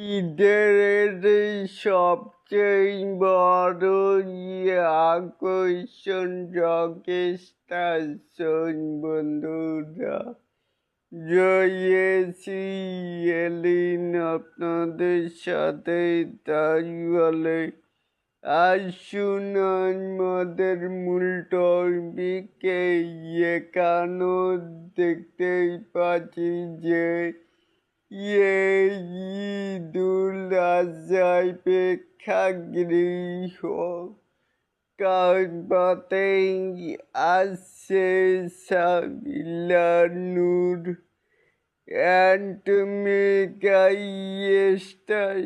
ঈদের সবচেয়ে বড় আকর্ষণ রকেট স্টেশন বন্ধুরা। জয়েছি এলিন আপনাদের সাথে, তাই বলে আসুন আমাদের মূল টপিকে। এখানেও দেখতেই পাচ্ছি যে ঈদুল আজহায় প্রেক্ষাগৃহ কাবাতে আসছে সাবিলা নূর and mega star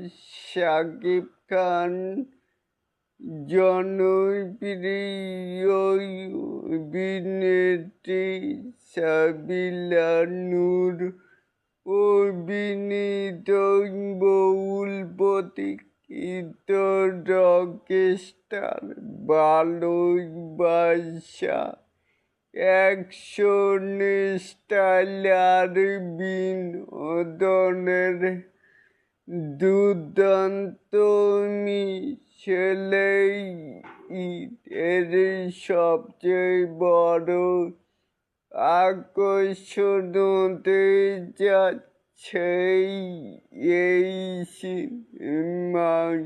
Shakib Khan, জনপ্রিয় অভিনেত্রী সাবিলা নূর, অভিনীত বহুল প্রতীক্ষিত রকস্টার ভালোবাসা অ্যাকশন স্টাইলার বিনোদনের দুর্দান্ত মিশেলে ঈদের সবচেয়ে বড় আকর্ষণ হতে যাচ্ছে এই সিনেমায়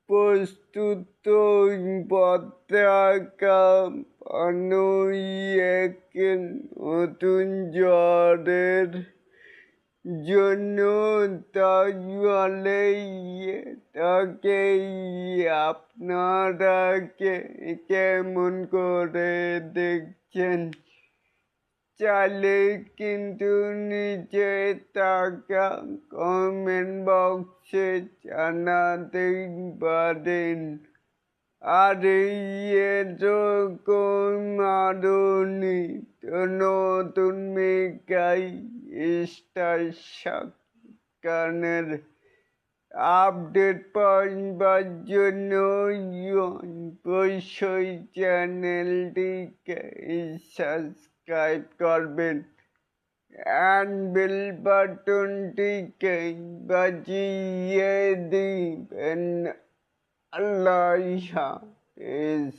প্রস্তুত পতাকা বানানো এক নতুন ঝড়ের জন্য। তাই বলে এটাকে আপনারা কেমন করে দেখছেন? চাইলে কিন্তু নিচে থাকা কমেন্ট বক্সে জানাতে পারেন। আর এরকম আরো নিত্য নতুন মেগাই স্টার গানের আপডেট পাওয়ার জন্য অবশ্যই চ্যানেলটিকে সাবস্ক্রাইব করবেন অ্যান্ড বেল বাটনটিকে বাজিয়ে দিবেন। আল্লাহ হাফেজ।